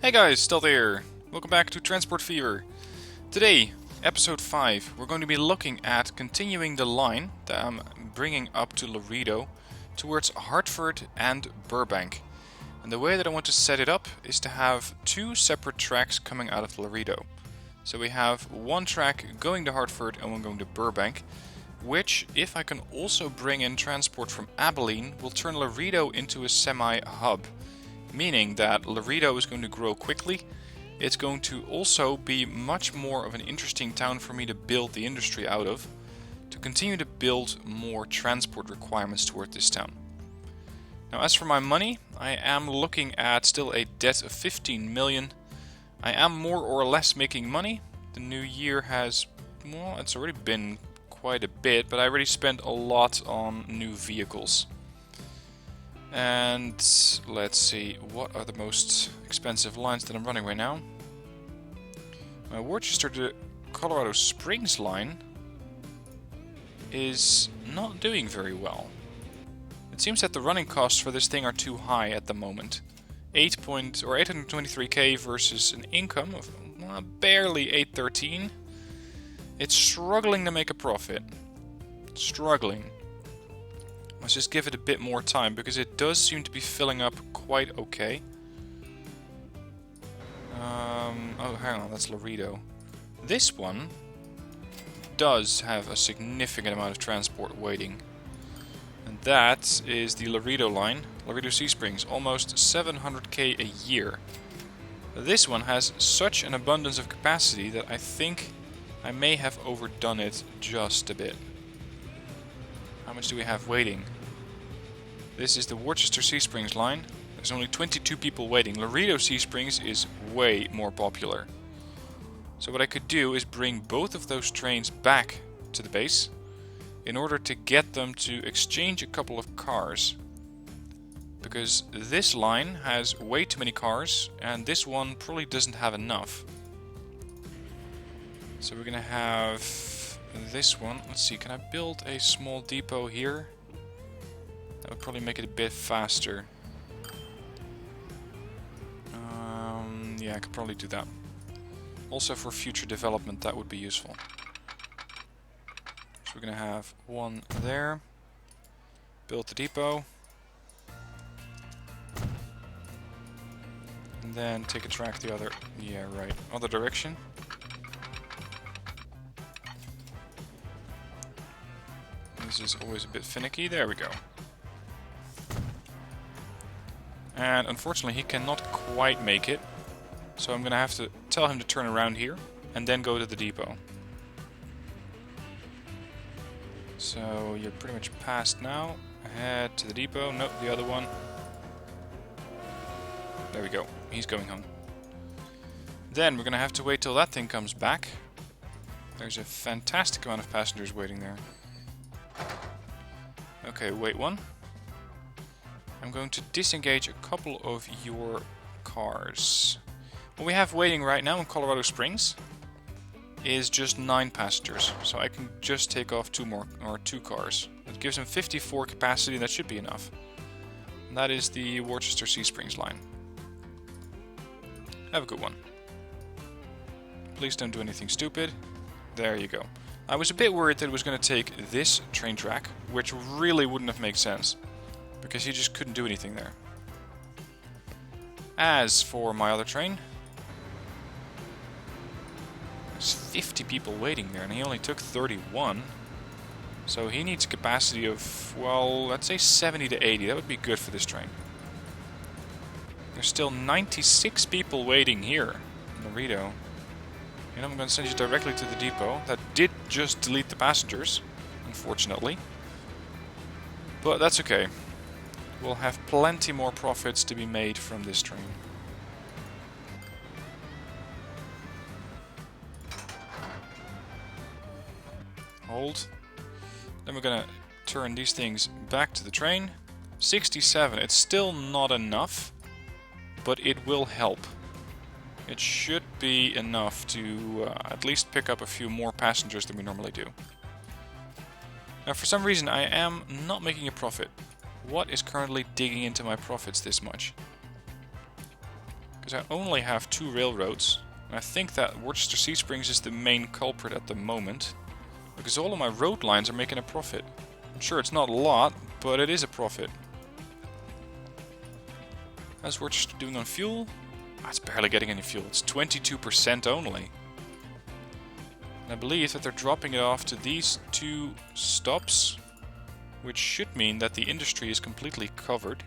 Hey guys, still there. Welcome back to Transport Fever. Today, episode 5, we're going to be looking at continuing the line that I'm bringing up to Laredo towards Hartford and Burbank. And the way that I want to set it up is to have two separate tracks coming out of Laredo. So we have one track going to Hartford and one going to Burbank, which, if I can also bring in transport from Abilene, will turn Laredo into a semi-hub. Meaning that Laredo is going to grow quickly. It's going to also be much more of an interesting town for me to build the industry out of, to continue to build more transport requirements toward this town. Now, as for my money, I am looking at still a debt of 15 million. I am more or less making money. The new year has, well, it's already been quite a bit, but I already spent a lot on new vehicles. And let's see, what are the most expensive lines that I'm running right now? My Worcester to Colorado Springs line is not doing very well. It seems that the running costs for this thing are too high at the moment. 823k versus an income of barely 813. It's struggling to make a profit. Struggling. Let's just give it a bit more time, because it does seem to be filling up quite okay. Oh, hang on, that's Laredo. This one does have a significant amount of transport waiting. And that is the Laredo line, Laredo Sea Springs, almost 700k a year. This one has such an abundance of capacity that I think I may have overdone it just a bit. How much do we have waiting? This is the Worcester Sea Springs line. There's only 22 people waiting. Laredo Sea Springs is way more popular. So what I could do is bring both of those trains back to the base in order to get them to exchange a couple of cars. Because this line has way too many cars and this one probably doesn't have enough. So we're gonna have this one. Let's see, can I build a small depot here? That would probably make it a bit faster. Yeah, I could probably do that. Also for future development, that would be useful. So we're gonna have one there. Build the depot. And then take a track the other, yeah, right, other direction. This is always a bit finicky. There we go. And unfortunately he cannot quite make it. So I'm going to have to tell him to turn around here and then go to the depot. So you're pretty much past now. Head to the depot. Nope, the other one. There we go. He's going home. Then we're going to have to wait till that thing comes back. There's a fantastic amount of passengers waiting there. Okay, wait one. I'm going to disengage a couple of your cars. What we have waiting right now in Colorado Springs is just 9 passengers. So I can just take off 2 cars. That gives them 54 capacity, that should be enough. And that is the Worcester Sea Springs line. Have a good one. Please don't do anything stupid. There you go. I was a bit worried that it was going to take this train track, which really wouldn't have made sense, because he just couldn't do anything there. As for my other train, there's 50 people waiting there, and he only took 31. So he needs a capacity of, well, let's say 70 to 80. That would be good for this train. There's still 96 people waiting here in Laredo. And I'm going to send you directly to the depot. That did just delete the passengers, unfortunately. But that's okay. We'll have plenty more profits to be made from this train. Hold. Then we're going to turn these things back to the train. 67. It's still not enough, but it will help. It should be enough to at least pick up a few more passengers than we normally do. Now, for some reason, I am not making a profit. What is currently digging into my profits this much? Because I only have 2 railroads. And I think that Worcester Sea Springs is the main culprit at the moment. Because all of my road lines are making a profit. I'm sure it's not a lot, but it is a profit. How's Worcester doing on fuel? Ah, it's barely getting any fuel. It's 22% only. And I believe that they're dropping it off to these 2 stops, which should mean that the industry is completely covered.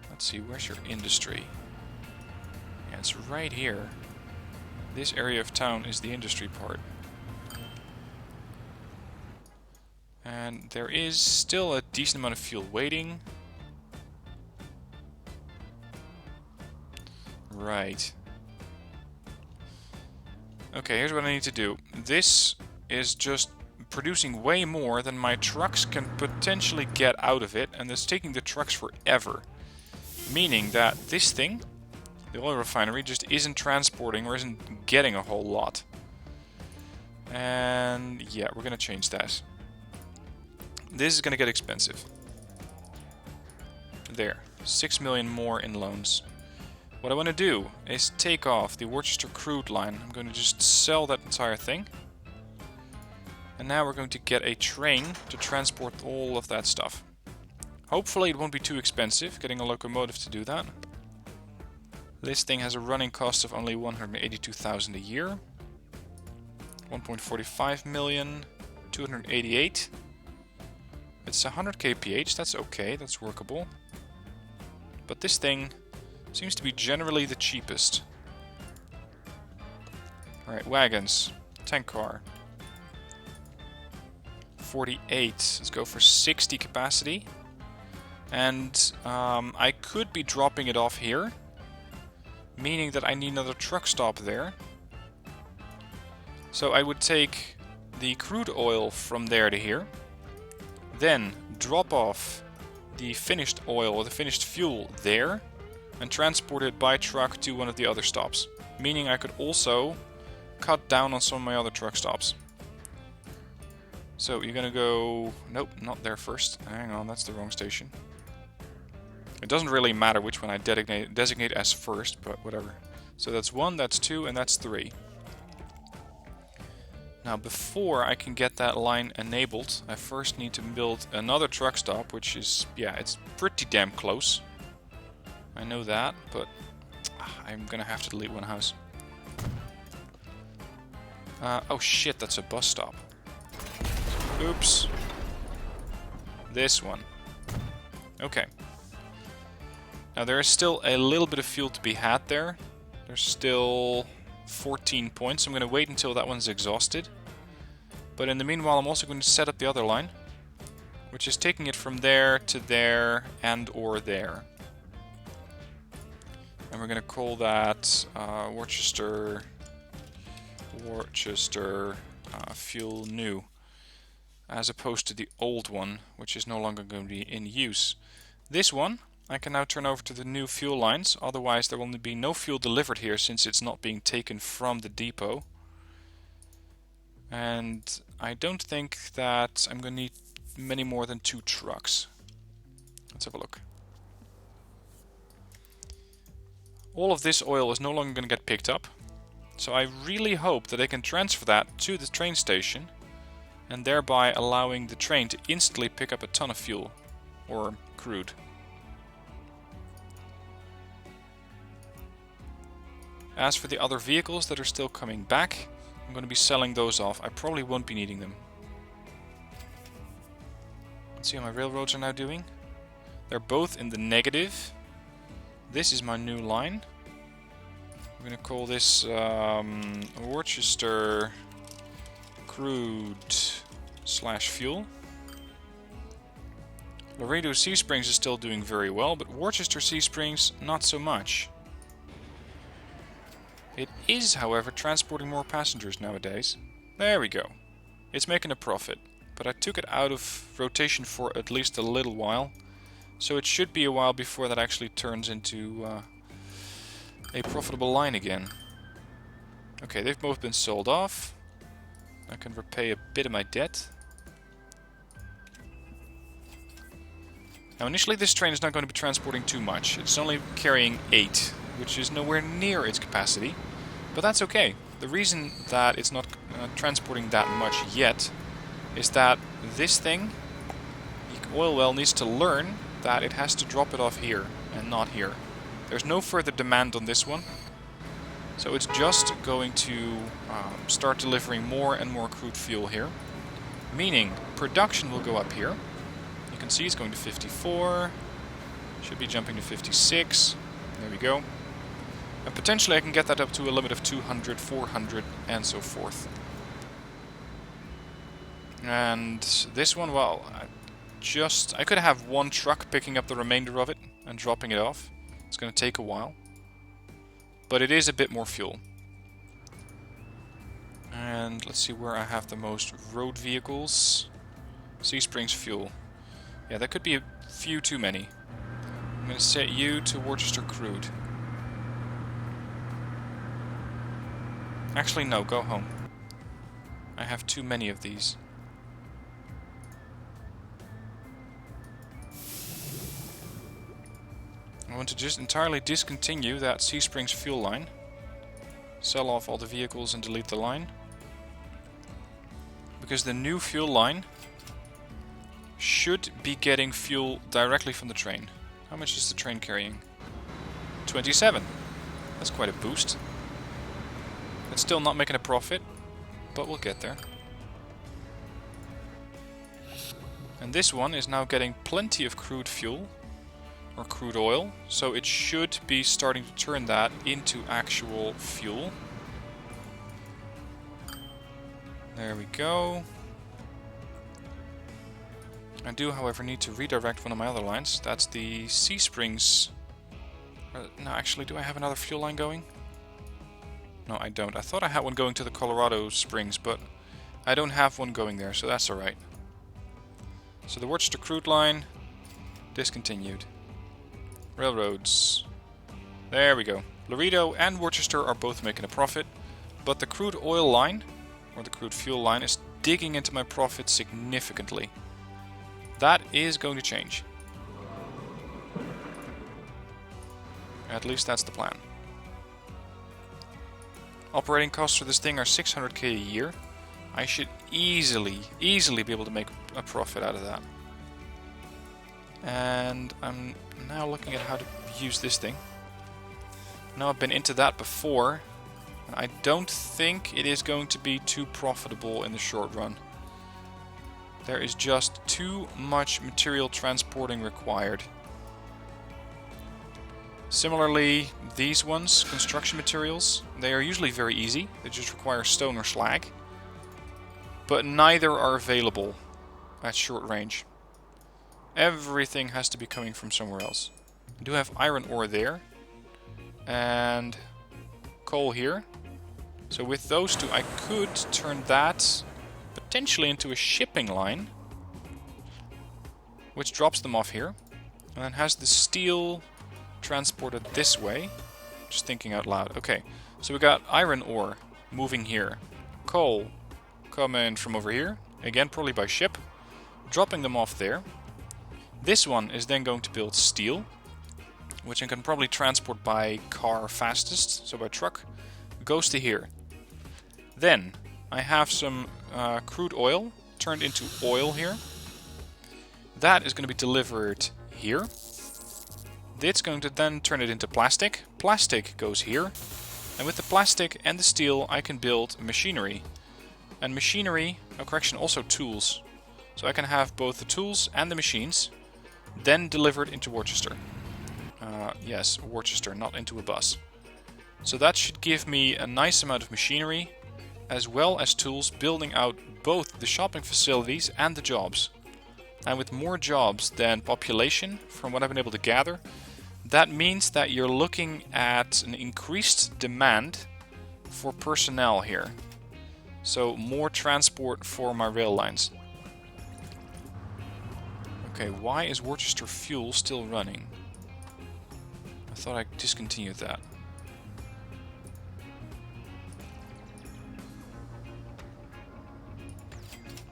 Let's see, where's your industry? Yeah, it's right here. This area of town is the industry part. And there is still a decent amount of fuel waiting. Right. Okay, here's what I need to do. This is just producing way more than my trucks can potentially get out of it, and it's taking the trucks forever. Meaning that this thing, the oil refinery, just isn't transporting or isn't getting a whole lot. And yeah, we're gonna change that. This is gonna get expensive. There, 6 million more in loans. What I want to do is take off the Worcester crude line. I'm going to just sell that entire thing. And now we're going to get a train to transport all of that stuff. Hopefully it won't be too expensive, getting a locomotive to do that. This thing has a running cost of only 182,000 a year. 1.45 million, 288. It's 100 kph, that's okay, that's workable. But this thing seems to be generally the cheapest. Alright, wagons. Tank car. 48. Let's go for 60 capacity. And I could be dropping it off here, meaning that I need another truck stop there. So I would take the crude oil from there to here, then drop off the finished oil or the finished fuel there, and transport it by truck to one of the other stops. Meaning I could also cut down on some of my other truck stops. So you're gonna go... Nope, not there first. Hang on, that's the wrong station. It doesn't really matter which one I designate as first, but whatever. So that's 1, that's 2, and that's 3. Now before I can get that line enabled, I first need to build another truck stop, which is, yeah, it's pretty damn close. I know that, but I'm gonna have to delete one house. Oh shit, that's a bus stop. Oops. This one. Okay. Now there is still a little bit of fuel to be had there. There's still 14 points. I'm gonna wait until that one's exhausted. But in the meanwhile, I'm also going to set up the other line, which is taking it from there to there and or there. And we're going to call that Worcester Fuel New, as opposed to the old one, which is no longer going to be in use. This one I can now turn over to the new fuel lines, otherwise there will be no fuel delivered here since it's not being taken from the depot. And I don't think that I'm going to need many more than 2 trucks. Let's have a look. All of this oil is no longer going to get picked up. So I really hope that they can transfer that to the train station, and thereby allowing the train to instantly pick up a ton of fuel. Or crude. As for the other vehicles that are still coming back, I'm going to be selling those off. I probably won't be needing them. Let's see how my railroads are now doing. They're both in the negative. This is my new line. I'm going to call this Worcester Crude/Fuel. Laredo Sea Springs is still doing very well, but Worcester Sea Springs not so much. It is, however, transporting more passengers nowadays. There we go. It's making a profit, but I took it out of rotation for at least a little while, so it should be a while before that actually turns into a profitable line again. Okay, they've both been sold off. I can repay a bit of my debt. Now initially this train is not going to be transporting too much. It's only carrying 8, which is nowhere near its capacity. But that's okay. The reason that it's not transporting that much yet is that this thing, the oil well, needs to learn that it has to drop it off here and not here. There's no further demand on this one. So it's just going to start delivering more and more crude fuel here. Meaning production will go up here. You can see it's going to 54. Should be jumping to 56. There we go. And potentially I can get that up to a limit of 200, 400 and so forth. And this one, well, I could have one truck picking up the remainder of it and dropping it off. It's going to take a while. But it is a bit more fuel. And let's see where I have the most road vehicles. Sea Springs fuel. Yeah, that could be a few too many. I'm going to set you to Worcester crude. Actually, no, go home. I have too many of these. I want to just entirely discontinue that Sea Springs fuel line. Sell off all the vehicles and delete the line. Because the new fuel line should be getting fuel directly from the train. How much is the train carrying? 27. That's quite a boost. It's still not making a profit, but we'll get there. And this one is now getting plenty of crude fuel. Or crude oil, so it should be starting to turn that into actual fuel. There we go. I do, however, need to redirect one of my other lines. That's the Sea Springs. No, actually, do I have another fuel line going? No, I don't. I thought I had one going to the Colorado Springs, but I don't have one going there, so that's alright. So the Worcester crude line, discontinued. Railroads. There we go. Laredo and Worcester are both making a profit, but the crude oil line, or the crude fuel line, is digging into my profit significantly. That is going to change. At least that's the plan. Operating costs for this thing are 600k a year. I should easily be able to make a profit out of that. And I'm now looking at how to use this thing. Now I've been into that before. I don't think it is going to be too profitable in the short run. There is just too much material transporting required. Similarly, these ones, construction materials, they are usually very easy. They just require stone or slag. But neither are available at short range. Everything has to be coming from somewhere else. I do have iron ore there. And coal here. So with those two I could turn that potentially into a shipping line. Which drops them off here. And then has the steel transported this way. Just thinking out loud. Okay, so we got iron ore moving here. Coal coming from over here. Again, probably by ship. Dropping them off there. This one is then going to build steel, which I can probably transport by car fastest, so by truck. Goes to here. Then I have some crude oil turned into oil here. That is going to be delivered here. It's going to then turn it into plastic. Plastic goes here. And with the plastic and the steel I can build machinery. And machinery, also tools. So I can have both the tools and the machines then delivered into Worcester. Yes, Worcester, not into a bus. So that should give me a nice amount of machinery, as well as tools building out both the shopping facilities and the jobs. And with more jobs than population, from what I've been able to gather, that means that you're looking at an increased demand for personnel here. So more transport for my rail lines. Okay, why is Worcester fuel still running? I thought I discontinued that.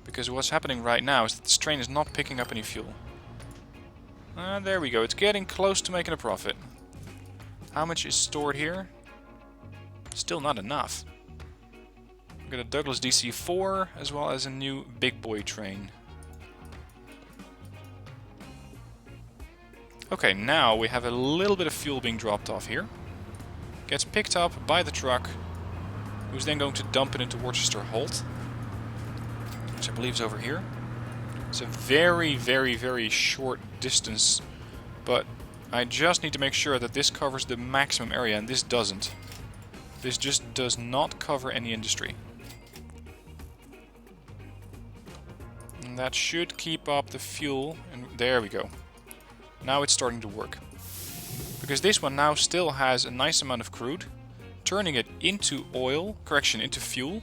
Because what's happening right now is that this train is not picking up any fuel. There we go, it's getting close to making a profit. How much is stored here? Still not enough. We've got a Douglas DC-4 as well as a new big boy train. Okay, now we have a little bit of fuel being dropped off here. Gets picked up by the truck, who's then going to dump it into Worcester Holt, which I believe is over here. It's a very, very, very short distance, but I just need to make sure that this covers the maximum area, and this doesn't. This just does not cover any industry. And that should keep up the fuel, and there we go. Now it's starting to work. Because this one now still has a nice amount of crude, turning it into into fuel.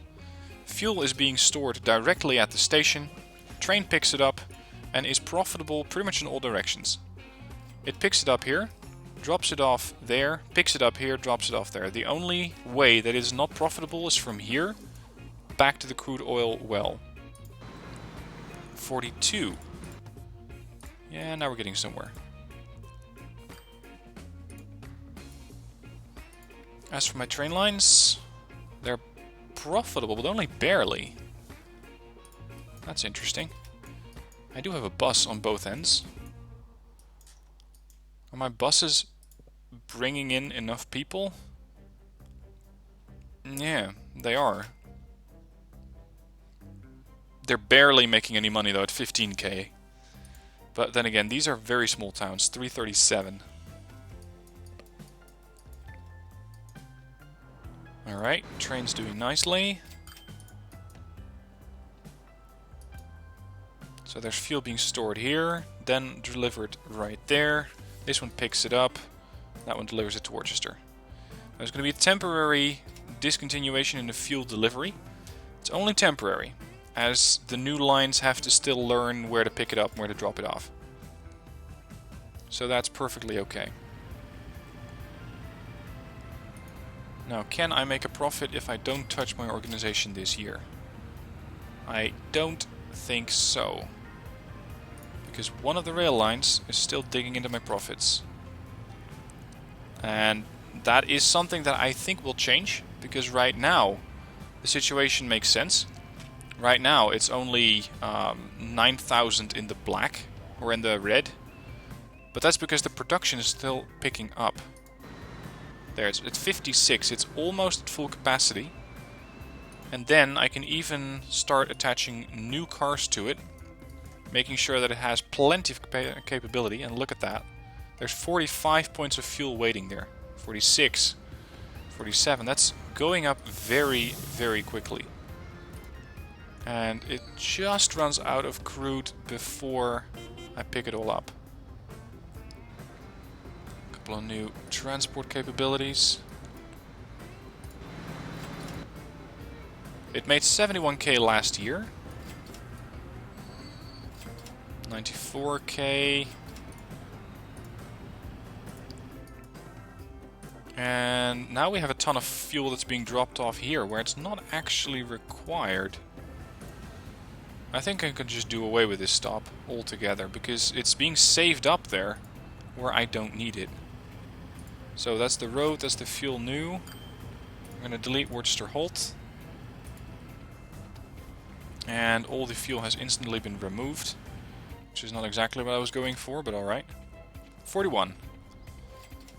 Fuel is being stored directly at the station, train picks it up, and is profitable pretty much in all directions. It picks it up here, drops it off there, picks it up here, drops it off there. The only way that it is not profitable is from here back to the crude oil well. 42. Yeah, now we're getting somewhere. As for my train lines, they're profitable, but only barely. That's interesting. I do have a bus on both ends. Are my buses bringing in enough people? Yeah, they are. They're barely making any money though at 15k. But then again, these are very small towns, 337. Alright, train's doing nicely. So there's fuel being stored here, then delivered right there. This one picks it up, that one delivers it to Worcester. There's going to be a temporary discontinuation in the fuel delivery. It's only temporary, as the new lines have to still learn where to pick it up and where to drop it off. So that's perfectly okay. Now, can I make a profit if I don't touch my organization this year? I don't think so. Because one of the rail lines is still digging into my profits. And that is something that I think will change, because right now the situation makes sense. Right now it's only 9,000 in the black, or in the red. But that's because the production is still picking up. There, it's at 56, it's almost at full capacity. And then I can even start attaching new cars to it, making sure that it has plenty of capability. And look at that. There's 45 points of fuel waiting there. 46, 47. That's going up very, very quickly. And it just runs out of crude before I pick it all up. Couple of new transport capabilities. It made 71k last year. 94k. And now we have a ton of fuel that's being dropped off here, where it's not actually required. I think I can just do away with this stop altogether, because it's being saved up there where I don't need it. So that's the road, that's the fuel new. I'm going to delete Worcester Holt. And all the fuel has instantly been removed, which is not exactly what I was going for, but alright. 41.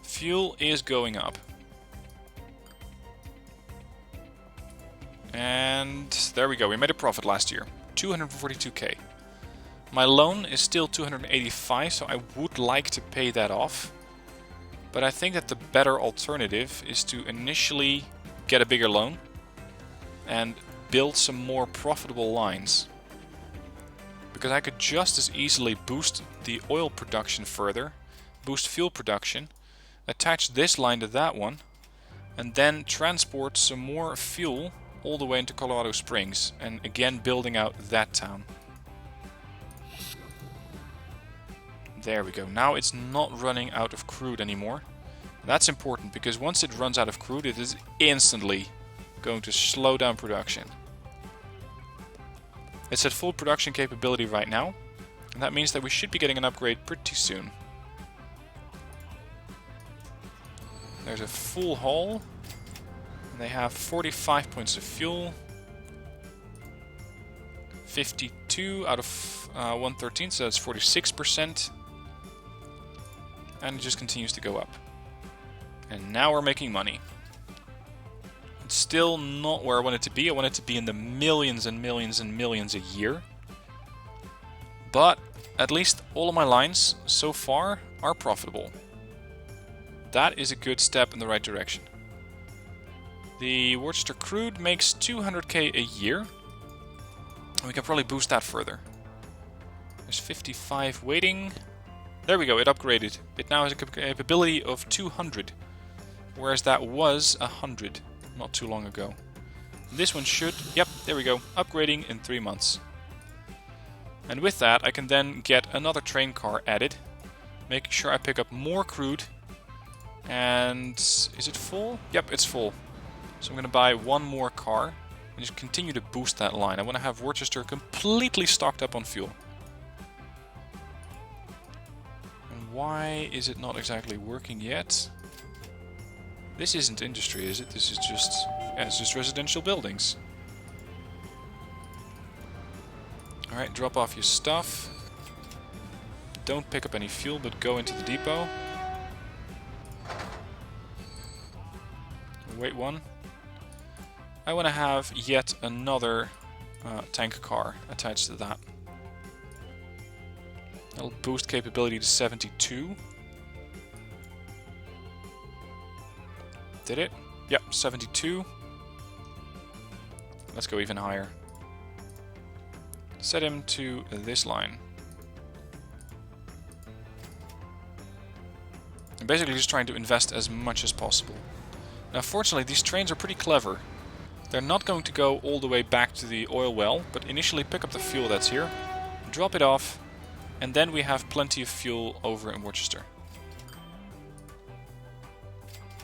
Fuel is going up. And there we go, we made a profit last year. 242k. My loan is still 285, so I would like to pay that off. But I think that the better alternative is to initially get a bigger loan and build some more profitable lines. Because I could just as easily boost the oil production further, boost fuel production, attach this line to that one, and then transport some more fuel all the way into Colorado Springs, and again building out that town. There we go. Now it's not running out of crude anymore. That's important, because once it runs out of crude, it is instantly going to slow down production. It's at full production capability right now, and that means that we should be getting an upgrade pretty soon. There's a full haul. And they have 45 points of fuel. 52 out of 113, so that's 46%. And it just continues to go up. And now we're making money. It's still not where I want it to be. I want it to be in the millions and millions and millions a year. But at least all of my lines so far are profitable. That is a good step in the right direction. The Worcester crude makes 200k a year. We can probably boost that further. There's 55 waiting. There we go, it upgraded. It now has a capability of 200. Whereas that was 100 not too long ago. This one should... Yep, there we go. Upgrading in 3 months. And with that, I can then get another train car added. Making sure I pick up more crude. And... is it full? Yep, it's full. So I'm going to buy one more car. And just continue to boost that line. I want to have Worcester completely stocked up on fuel. And why is it not exactly working yet? This isn't industry, is it? This is just... yeah, it's just residential buildings. Alright, drop off your stuff. Don't pick up any fuel, but go into the depot. Wait one. I want to have yet another tank car attached to that. That'll boost capability to 72. Did it? Yep, 72. Let's go even higher. Set him to this line. I'm basically just trying to invest as much as possible. Now fortunately these trains are pretty clever. They're not going to go all the way back to the oil well, but initially pick up the fuel that's here, drop it off, and then we have plenty of fuel over in Worcester.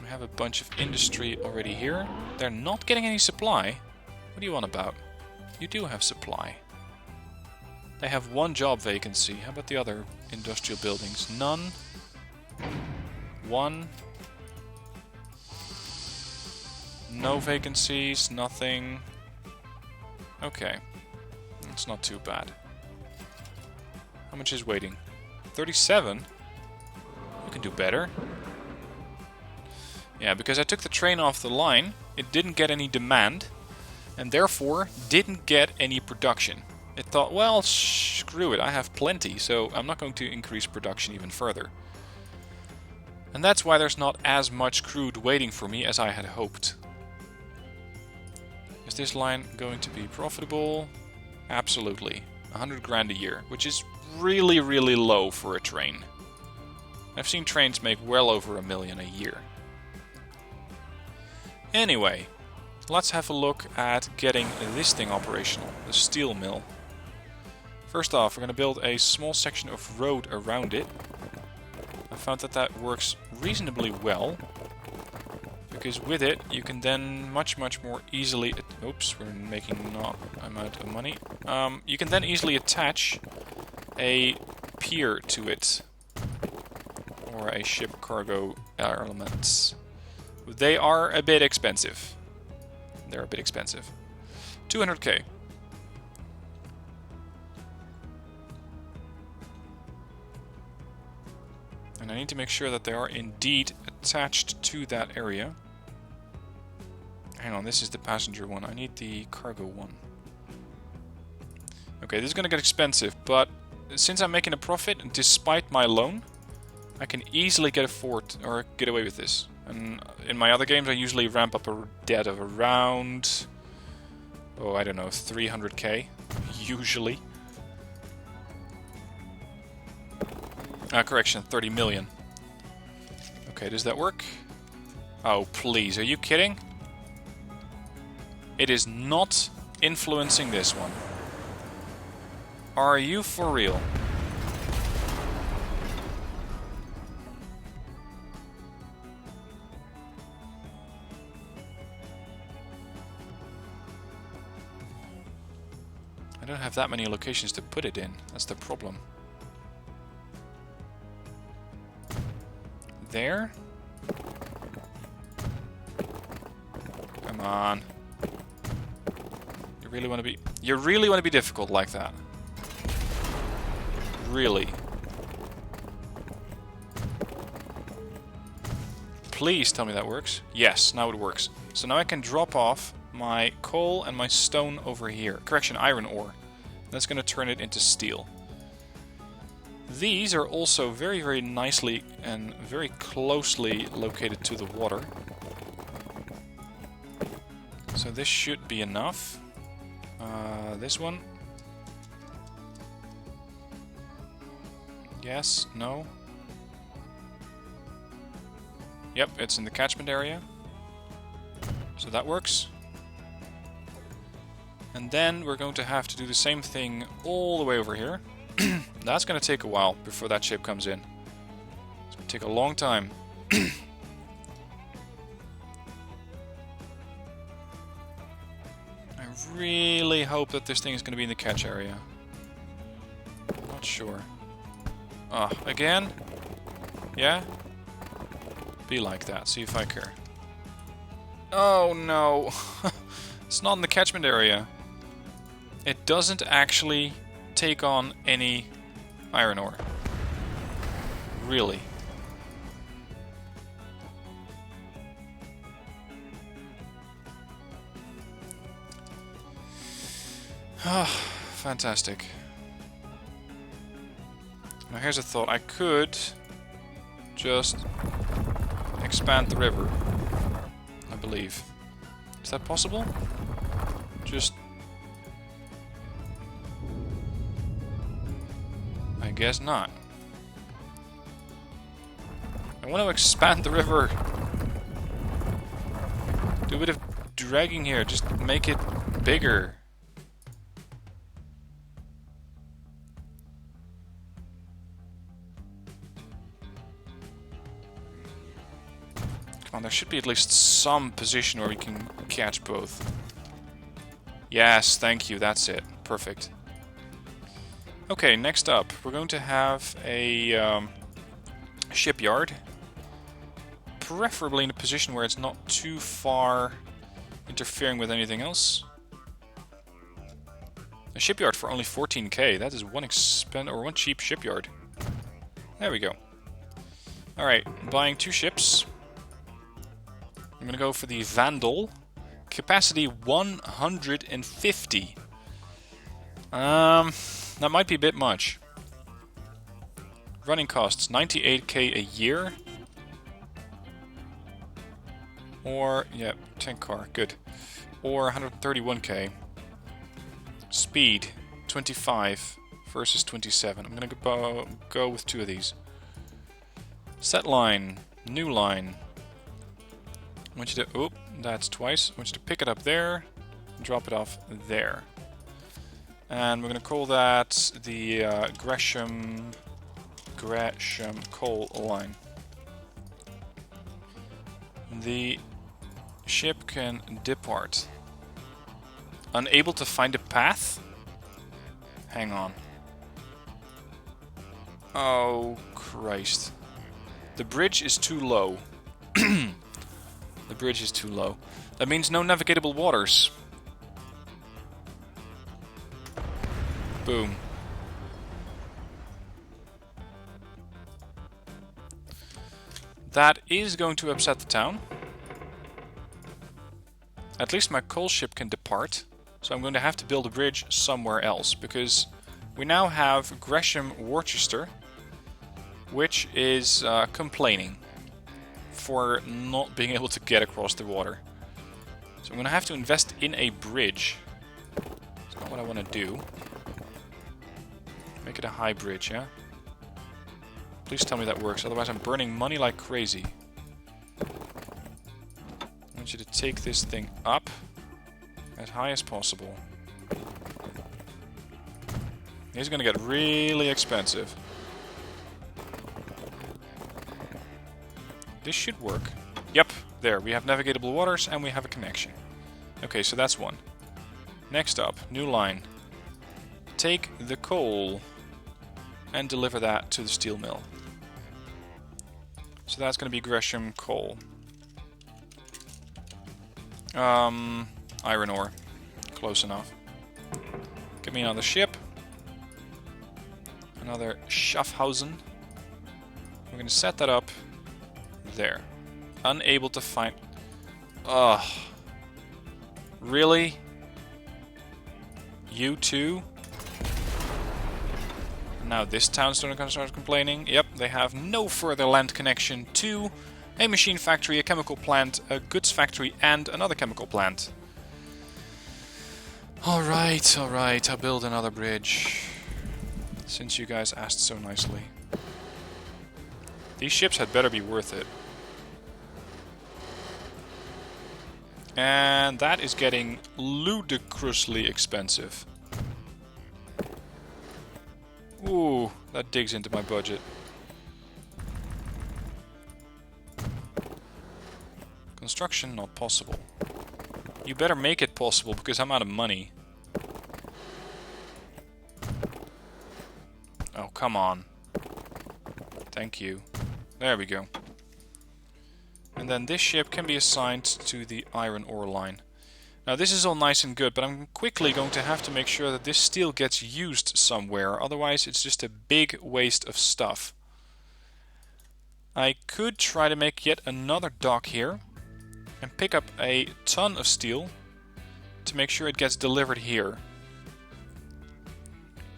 We have a bunch of industry already here. They're not getting any supply. What do you want about? You do have supply. They have one job vacancy. How about the other industrial buildings? None. One. No vacancies, nothing. Okay. It's not too bad. How much is waiting? 37? You can do better. Yeah, because I took the train off the line, it didn't get any demand, and therefore didn't get any production. It thought, well, screw it, I have plenty, so I'm not going to increase production even further. And that's why there's not as much crude waiting for me as I had hoped. Is this line going to be profitable? Absolutely. 100 grand a year, which is really, really low for a train. I've seen trains make well over $1 million a year. Anyway, let's have a look at getting this thing operational, the steel mill. First off, we're going to build a small section of road around it. I found that that works reasonably well, because with it you can then much more easily... oops, we're making not amount of money. You can then easily attach a pier to it, or a ship cargo element. They are a bit expensive. They're a bit expensive. 200k. And I need to make sure that they are indeed attached to that area. Hang on, this is the passenger one. I need the cargo one. Okay, this is going to get expensive, but since I'm making a profit, despite my loan, I can easily get away with this. And in my other games, I usually ramp up a debt of around, oh, I don't know, 300k, usually. Correction, 30 million. Okay, does that work? Oh, please, are you kidding? It is not influencing this one. Are you for real? I don't have that many locations to put it in. That's the problem. There. on. You really want to be... You really want to be difficult like that? Really? Please tell me that works. Yes, now it works. So now I can drop off my coal and my stone over here. Correction, iron ore. That's going to turn it into steel. These are also very, very nicely and very closely located to the water. So this should be enough. This one. Yes, no. Yep, it's in the catchment area. So that works. And then we're going to have to do the same thing all the way over here. That's going to take a while before that ship comes in. It's going to take a long time. I really hope that this thing is going to be in the catch area. Not sure. Ah, again? Yeah? Be like that, see if I care. Oh no! It's not in the catchment area. It doesn't actually take on any iron ore. Really? Ah, fantastic. Now here's a thought. I could just expand the river, I believe. Is that possible? Just... I guess not. I want to expand the river. Do a bit of dragging here, just make it bigger. Come on, there should be at least some position where we can catch both. Yes, thank you, that's it. Perfect. Okay, next up, we're going to have a shipyard. Preferably in a position where it's not too far interfering with anything else. A shipyard for only 14k. That is one cheap shipyard. There we go. Alright, buying 2 ships. I'm gonna go for the Vandal. Capacity 150. That might be a bit much. Running costs 98k a year. Or, yeah, tank car, good. Or 131k. Speed 25 versus 27. I'm gonna go with 2 of these. Set line, new line. I want you to, oh, that's twice. I want you to pick it up there, drop it off there. And we're going to call that the Gresham coal line. The ship can depart. Unable to find a path? Hang on. Oh, Christ. The bridge is too low. The bridge is too low. That means no navigable waters. Boom. That is going to upset the town. At least my coal ship can depart. So I'm going to have to build a bridge somewhere else. Because we now have Gresham Worcester, which is complaining for not being able to get across the water. So I'm going to have to invest in a bridge. That's not what I want to do. Make it a high bridge, yeah? Please tell me that works, otherwise I'm burning money like crazy. I want you to take this thing up as high as possible. These are going to get really expensive. This should work. Yep, there, we have navigable waters and we have a connection. Okay, so that's one. Next up, new line. Take the coal and deliver that to the steel mill. So that's going to be Gresham coal. Iron ore. Close enough. Give me another ship. Another Schaffhausen. We're gonna set that up there. Unable to find... Ugh. Really? You too? Now this town's going to start complaining. Yep, they have no further land connection to a machine factory, a chemical plant, a goods factory, and another chemical plant. Alright, I'll build another bridge. Since you guys asked so nicely. These ships had better be worth it. And that is getting ludicrously expensive. Ooh, that digs into my budget. Construction not possible. You better make it possible because I'm out of money. Oh, come on. Thank you. There we go. And then this ship can be assigned to the iron ore line. Now this is all nice and good, but I'm quickly going to have to make sure that this steel gets used somewhere, otherwise it's just a big waste of stuff. I could try to make yet another dock here and pick up a ton of steel to make sure it gets delivered here.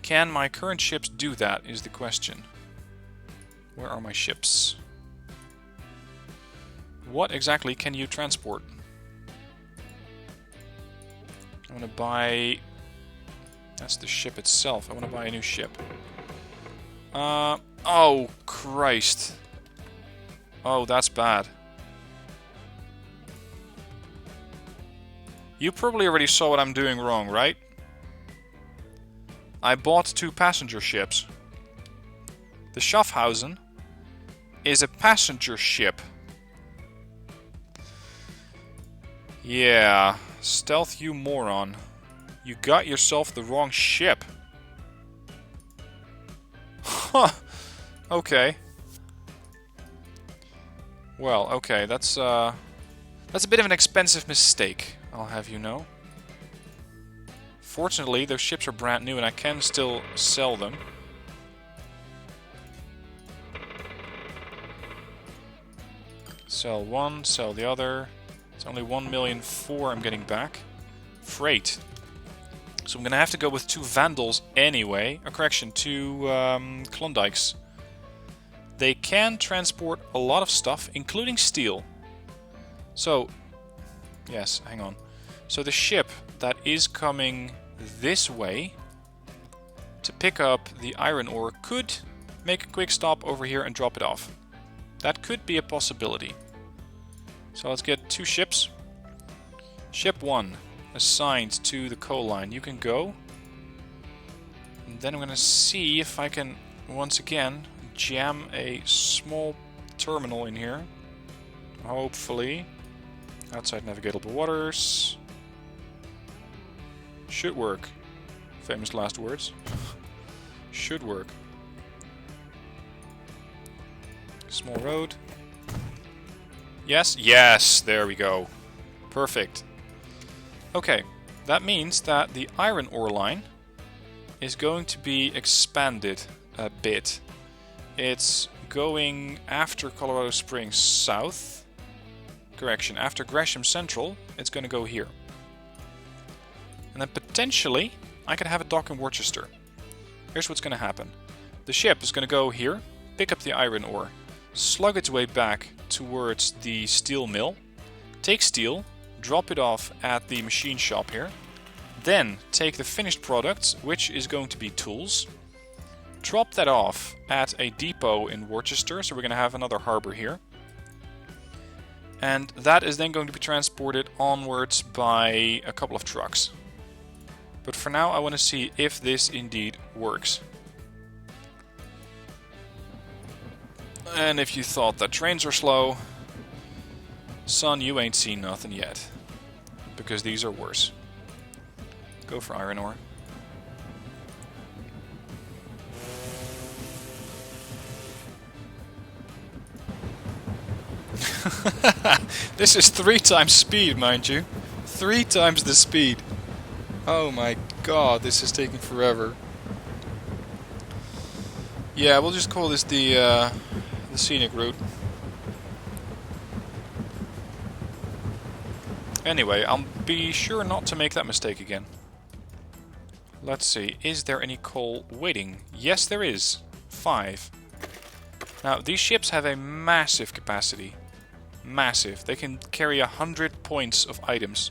Can my current ships do that, is the question. Where are my ships? What exactly can you transport? I want to buy... That's the ship itself. I want to buy a new ship. Oh, Christ. Oh, that's bad. You probably already saw what I'm doing wrong, right? I bought 2 passenger ships. The Schaffhausen is a passenger ship. Yeah, stealth you moron. You got yourself the wrong ship. Huh. Okay. Well, okay, that's a bit of an expensive mistake, I'll have you know. Fortunately, those ships are brand new and I can still sell them. Sell one, sell the other. It's only 1,000,004 I'm getting back. Freight. So I'm going to have to go with 2 Vandals anyway. Correction, 2 Klondikes. They can transport a lot of stuff, including steel. So, yes, hang on. So the ship that is coming this way to pick up the iron ore could make a quick stop over here and drop it off. That could be a possibility. So let's get 2 ships. Ship 1 assigned to the coal line. You can go. And then I'm going to see if I can once again jam a small terminal in here. Hopefully. Outside navigable waters. Should work. Famous last words. Should work. Small road. Yes? Yes! There we go. Perfect. Okay, that means that the iron ore line is going to be expanded a bit. It's going after Colorado Springs south. Correction, after Gresham Central, it's going to go here. And then potentially, I could have a dock in Worcester. Here's what's going to happen. The ship is going to go here, pick up the iron ore, slug its way back towards the steel mill, take steel, drop it off at the machine shop here, then take the finished product, which is going to be tools, drop that off at a depot in Worcester, so we're going to have another harbor here, and that is then going to be transported onwards by a couple of trucks. But for now I want to see if this indeed works. And if you thought that trains are slow, son, you ain't seen nothing yet. Because these are worse. Go for iron ore. This is 3 times speed, mind you. 3 times the speed. Oh my god, this is taking forever. Yeah, we'll just call this the scenic route. Anyway, I'll be sure not to make that mistake again. Let's see, is there any coal waiting? Yes, there is. 5. Now, these ships have a massive capacity. Massive. They can carry 100 points of items.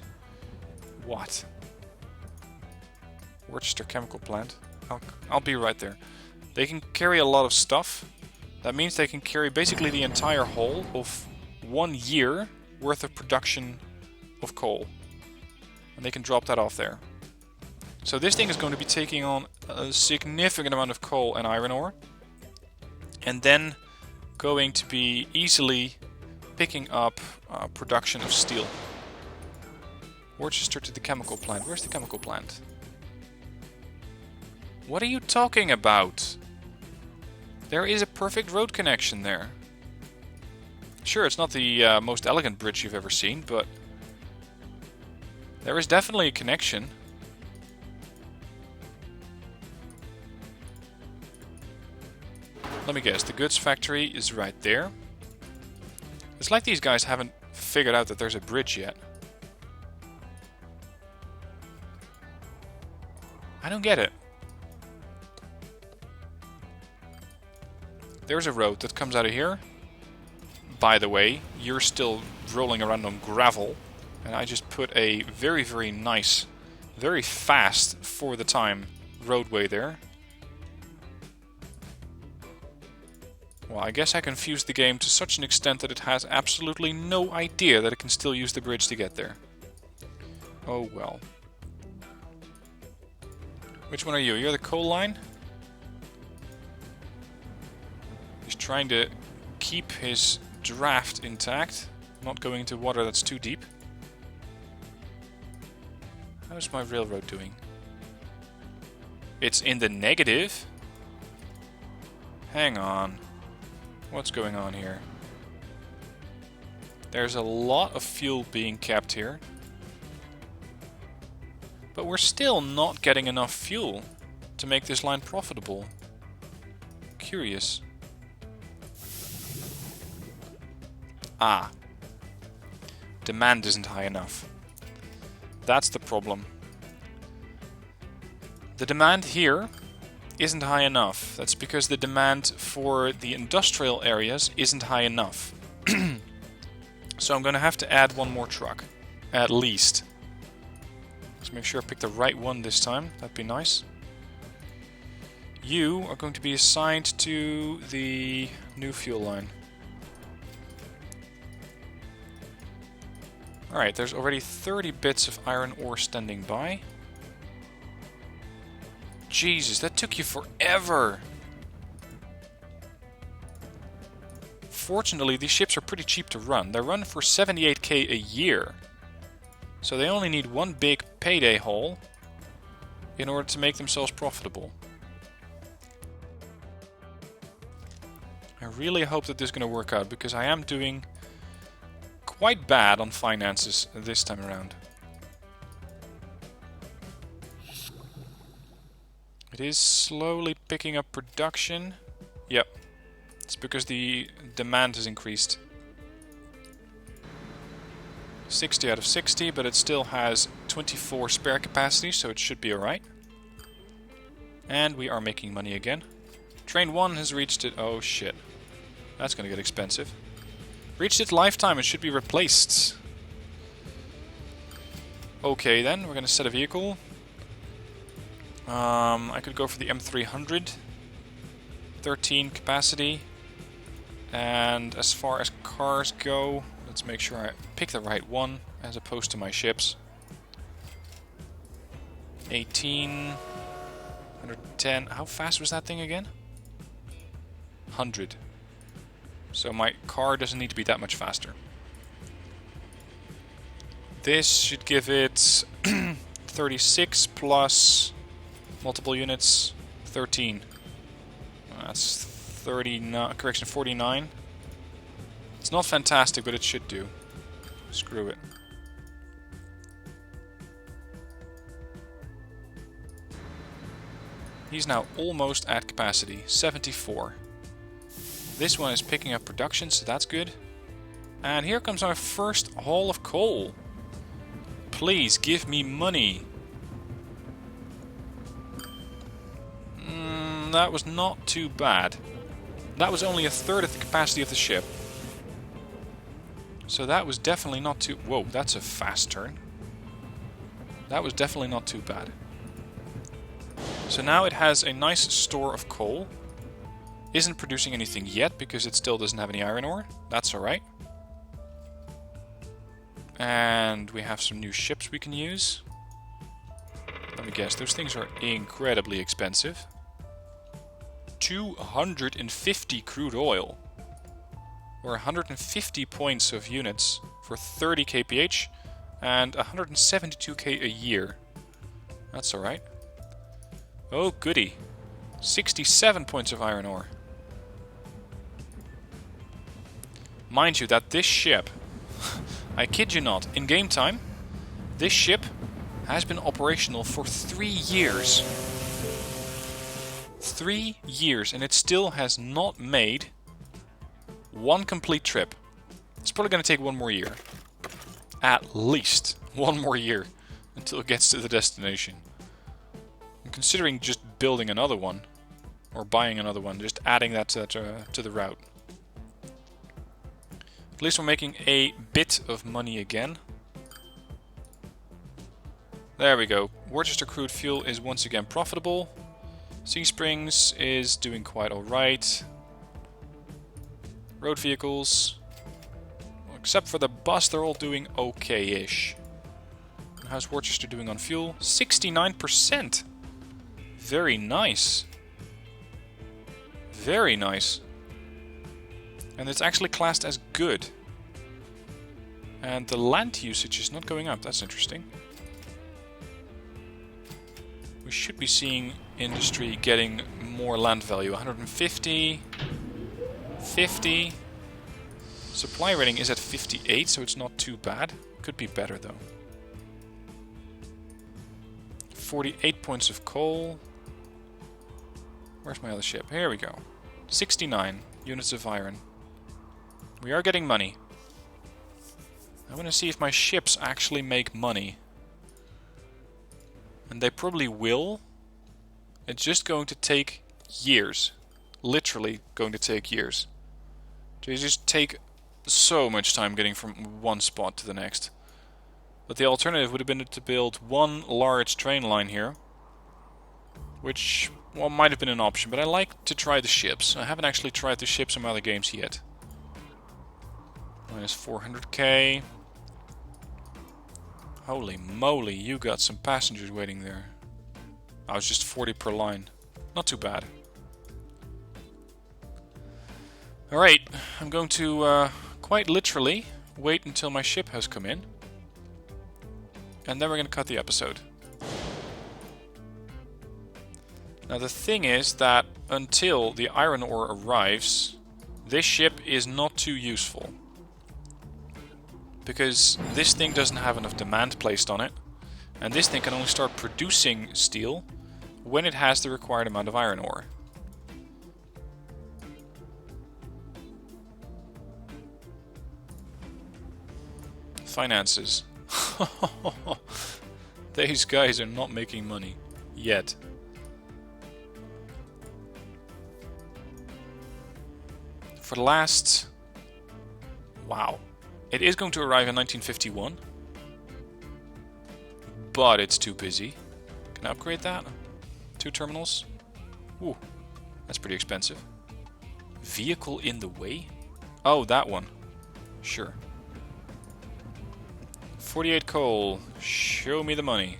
What? Worcester chemical plant. I'll be right there. They can carry a lot of stuff. That means they can carry basically the entire hull of 1 year worth of production of coal. And they can drop that off there. So this thing is going to be taking on a significant amount of coal and iron ore. And then going to be easily picking up production of steel. Worcester to the chemical plant. Where's the chemical plant? What are you talking about? There is a perfect road connection there. Sure, it's not the most elegant bridge you've ever seen, but there is definitely a connection. Let me guess, the goods factory is right there. It's like these guys haven't figured out that there's a bridge yet. I don't get it. There's a road that comes out of here. By the way, you're still rolling around on gravel. And I just put a very, very nice, very fast for the time roadway there. Well, I guess I confused the game to such an extent that it has absolutely no idea that it can still use the bridge to get there. Oh well. Which one are you? You're the coal line? He's trying to keep his draft intact, not going into water that's too deep. How's my railroad doing? It's in the negative? Hang on. What's going on here? There's a lot of fuel being kept here. But we're still not getting enough fuel to make this line profitable. Curious. Ah. Demand isn't high enough. That's the problem. The demand here isn't high enough. That's because the demand for the industrial areas isn't high enough. So I'm going to have to add one more truck. At least. Let's make sure I pick the right one this time. That'd be nice. You are going to be assigned to the new fuel line. Alright, there's already 30 bits of iron ore standing by. Jesus, that took you forever! Fortunately, these ships are pretty cheap to run. They run for 78k a year. So they only need one big payday haul in order to make themselves profitable. I really hope that this is going to work out, because I am doing quite bad on finances this time around. It is slowly picking up production. Yep. It's because the demand has increased. 60 out of 60, but it still has 24 spare capacity, so it should be alright. And we are making money again. Train 1 has reached it. Oh shit. That's gonna get expensive. Reached its lifetime and should be replaced. Okay then, we're gonna set a vehicle. I could go for the M300. 13 capacity. And as far as cars go, let's make sure I pick the right one as opposed to my ships. 18, 110. How fast was that thing again? 100. So my car doesn't need to be that much faster. This should give it 36 plus multiple units, 13. That's 39, correction, 49. It's not fantastic, but it should do. Screw it. He's now almost at capacity, 74. This one is picking up production, so that's good. And here comes our first haul of coal. Please give me money. That was not too bad. That was only a third of the capacity of the ship. So that was definitely not too... Whoa, that's a fast turn. That was definitely not too bad. So now it has a nice store of coal. Isn't producing anything yet because it still doesn't have any iron ore. That's alright. And we have some new ships we can use. Let me guess, those things are incredibly expensive. 250 crude oil. Or 150 points of units for 30 kph and 172k a year. That's alright. Oh goody. 67 points of iron ore. Mind you that this ship, I kid you not, in game time, this ship has been operational for 3 years. 3 years, and it still has not made one complete trip. It's probably going to take 1 more year. At least 1 more year until it gets to the destination. I'm considering just building another one, or buying another one, just adding that to the route. At least we're making a bit of money again. There we go. Worcester crude fuel is once again profitable. Sea Springs is doing quite alright. Road vehicles, well, except for the bus, they're all doing okay-ish. How's Worcester doing on fuel? 69%! Very nice. Very nice. And it's actually classed as good. And the land usage is not going up, that's interesting. We should be seeing industry getting more land value. 150, 50. Supply rating is at 58, so it's not too bad. Could be better though. 48 points of coal. Where's my other ship? Here we go. 69 units of iron. We are getting money. I want to see if my ships actually make money. And they probably will. It's just going to take years. Literally going to take years. They just take so much time getting from one spot to the next. But the alternative would have been to build one large train line here. Which, well, might have been an option. But I like to try the ships. I haven't actually tried the ships in my other games yet. Minus 400k. Holy moly, you got some passengers waiting there. I was just 40 per line. Not too bad. Alright, I'm going to quite literally wait until my ship has come in. And then we're going to cut the episode. Now the thing is that until the iron ore arrives, this ship is not too useful. Because this thing doesn't have enough demand placed on it. And this thing can only start producing steel when it has the required amount of iron ore. Finances. These guys are not making money. Yet. For the last... Wow. It is going to arrive in 1951. But it's too busy. Can I upgrade that? 2 terminals? Ooh, that's pretty expensive. Vehicle in the way? Oh, that one. Sure. 48 coal. Show me the money.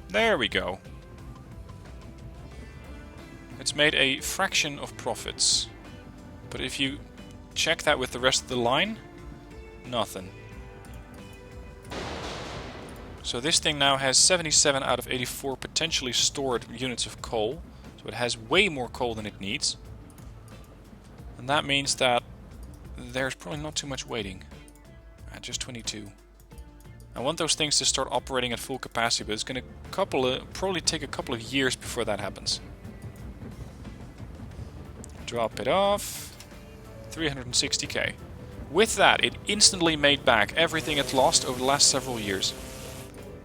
There we go. It's made a fraction of profits. But if you check that with the rest of the line, nothing. So this thing now has 77 out of 84 potentially stored units of coal. So it has way more coal than it needs. And that means that there's probably not too much waiting. Just 22. I want those things to start operating at full capacity, but it's going to probably take a couple of years before that happens. Drop it off. 360k. With that, it instantly made back everything it lost over the last several years.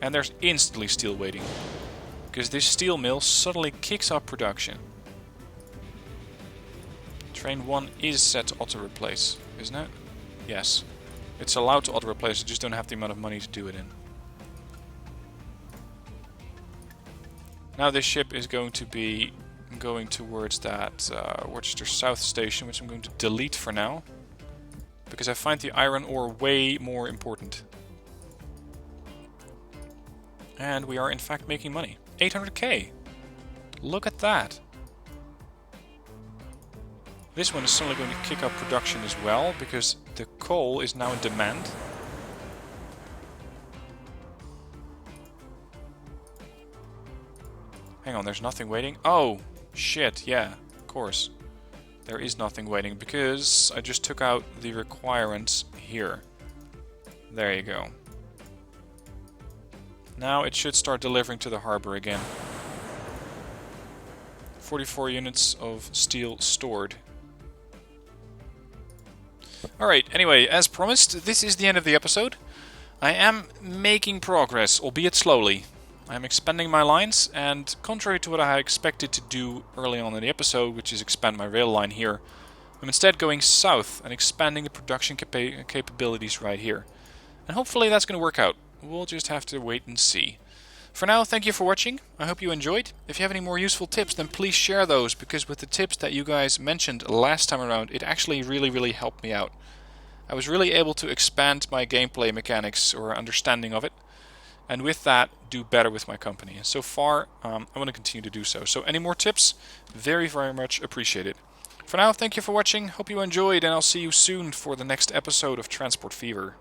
And there's instantly steel waiting. Because this steel mill suddenly kicks up production. Train 1 is set to auto-replace, isn't it? Yes. It's allowed to auto-replace, you just don't have the amount of money to do it in. Now this ship is going to be going towards that Worcester South station, which I'm going to delete for now. Because I find the iron ore way more important. And we are in fact making money. 800k! Look at that! This one is suddenly going to kick up production as well, because the coal is now in demand. Hang on, there's nothing waiting. Oh, shit, yeah, of course. There is nothing waiting, because I just took out the requirements here. There you go. Now it should start delivering to the harbor again. 44 units of steel stored. Alright, anyway, as promised, this is the end of the episode. I am making progress, albeit slowly. I'm expanding my lines, and contrary to what I had expected to do early on in the episode, which is expand my rail line here, I'm instead going south and expanding the production capabilities right here. And hopefully that's going to work out. We'll just have to wait and see. For now, thank you for watching. I hope you enjoyed. If you have any more useful tips, then please share those, because with the tips that you guys mentioned last time around, it actually really helped me out. I was really able to expand my gameplay mechanics or understanding of it, and with that, do better with my company. And so far, I want to continue to do so. So any more tips? Very much appreciated. For now, thank you for watching. Hope you enjoyed, and I'll see you soon for the next episode of Transport Fever.